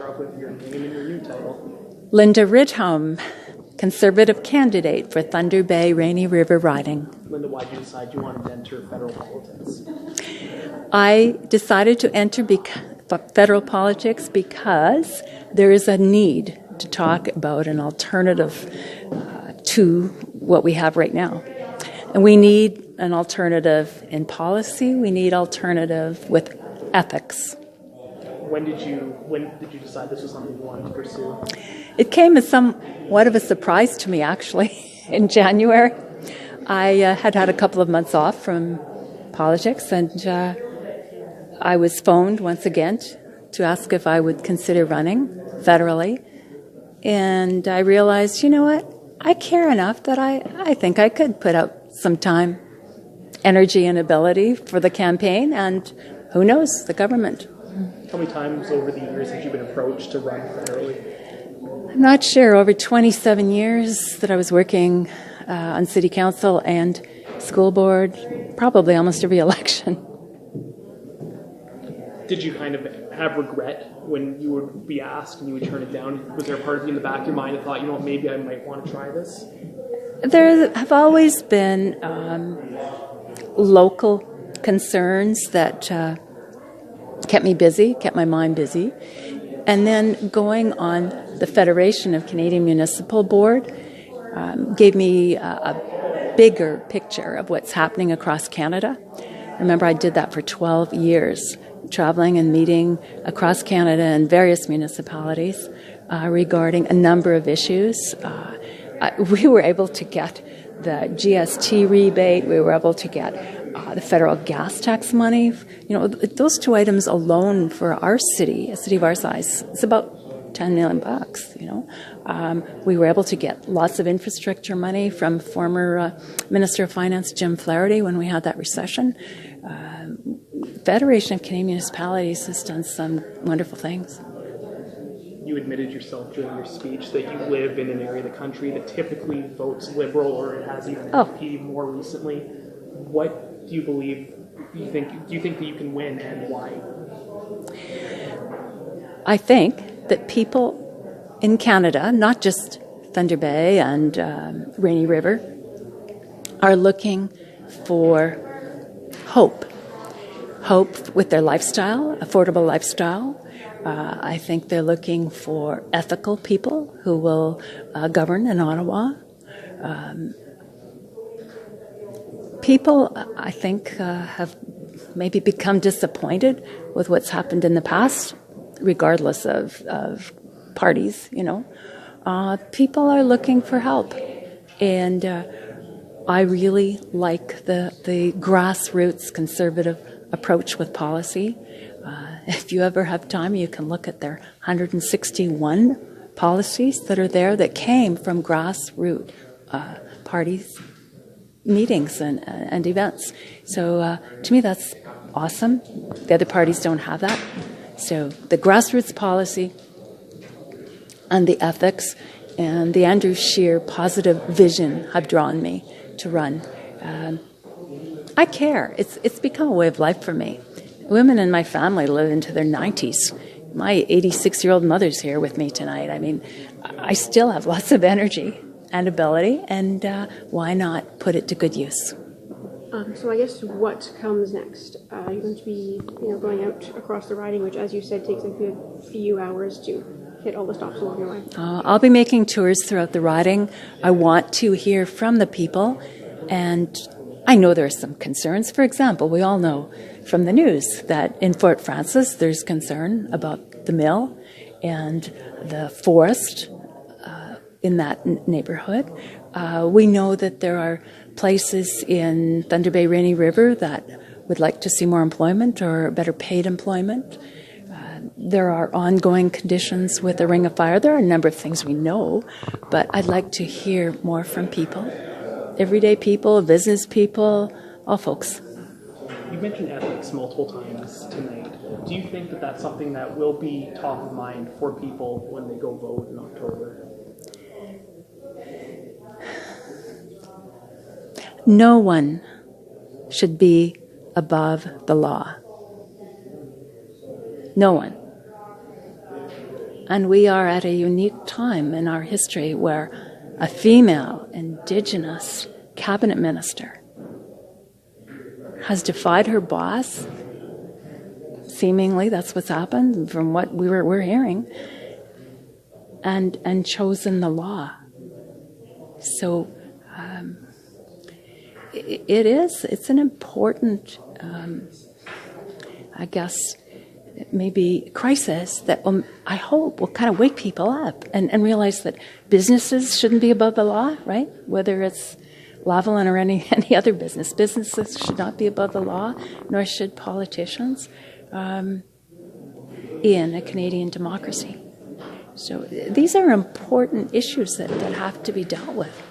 With your name and your new title. Linda Rydholm, Conservative candidate for Thunder Bay Rainy River riding. Linda, why did you decide you wanted to enter federal politics? I decided to enter federal politics because there is a need to talk about an alternative to what we have right now. And we need an alternative in policy. We need alternative with ethics. When did you decide this was something you wanted to pursue? It came as somewhat of a surprise to me, actually, in January. I had a couple of months off from politics, and I was phoned once again to ask if I would consider running federally. And I realized, you know what, I care enough that I think I could put out some time, energy, and ability for the campaign, and who knows, the government. How many times over the years have you been approached to run federally? I'm not sure. Over 27 years that I was working on city council and school board, probably almost every election. Did you kind of have regret when you would be asked and you would turn it down? Was there a part of you in the back of your mind that thought, you know what, maybe I might want to try this? There have always been local concerns that kept me busy, kept my mind busy. And then going on the Federation of Canadian Municipal Board gave me a bigger picture of what's happening across Canada. Remember, I did that for 12 years, traveling and meeting across Canada in various municipalities regarding a number of issues. We were able to get the GST rebate. We were able to get the federal gas tax money. You know, those two items alone for our city, a city of our size, it's about $10 million bucks. You know, we were able to get lots of infrastructure money from former Minister of Finance Jim Flaherty when we had that recession. Federation of Canadian Municipalities has done some wonderful things. You admitted yourself during your speech that you live in an area of the country that typically votes Liberal, or it has even NDP more recently. What do you believe? Do you think that you can win, and why? I think that people in Canada, not just Thunder Bay and Rainy River, are looking for hope. Hope with their lifestyle, affordable lifestyle. I think they're looking for ethical people who will govern in Ottawa. People, I think, have maybe become disappointed with what's happened in the past, regardless of parties, you know. People are looking for help. And I really like the grassroots conservative approach with policy. If you ever have time, you can look at their 161 policies that are there that came from grassroots parties, meetings and events. So to me, that's awesome. The other parties don't have that. So the grassroots policy and the ethics and the Andrew Scheer positive vision have drawn me to run. I care. It's become a way of life for me. Women in my family live into their 90s. My 86-year-old mother's here with me tonight. I mean, I still have lots of energy and ability, and why not put it to good use? So I guess what comes next? You're going to be, going out across the riding, which, as you said, takes a good few hours to hit all the stops along your way. I'll be making tours throughout the riding. I want to hear from the people, and I know there are some concerns. For example, we all know from the news that in Fort Frances there's concern about the mill and the forest in that neighborhood. We know that there are places in Thunder Bay Rainy River that would like to see more employment or better paid employment. There are ongoing conditions with the Ring of Fire. There are a number of things we know, but I'd like to hear more from people. Everyday people, business people, all folks. You mentioned ethics multiple times tonight. Do you think that that's something that will be top of mind for people when they go vote in October? No one should be above the law. No one. And we are at a unique time in our history where a female Indigenous cabinet minister has defied her boss. Seemingly, that's what's happened from what we're hearing, and chosen the law. So it's an important, I guess, maybe crisis that I hope will kind of wake people up and realize that businesses shouldn't be above the law, right? Whether it's Lavalin or any other business. Businesses should not be above the law, nor should politicians in a Canadian democracy. So these are important issues that have to be dealt with.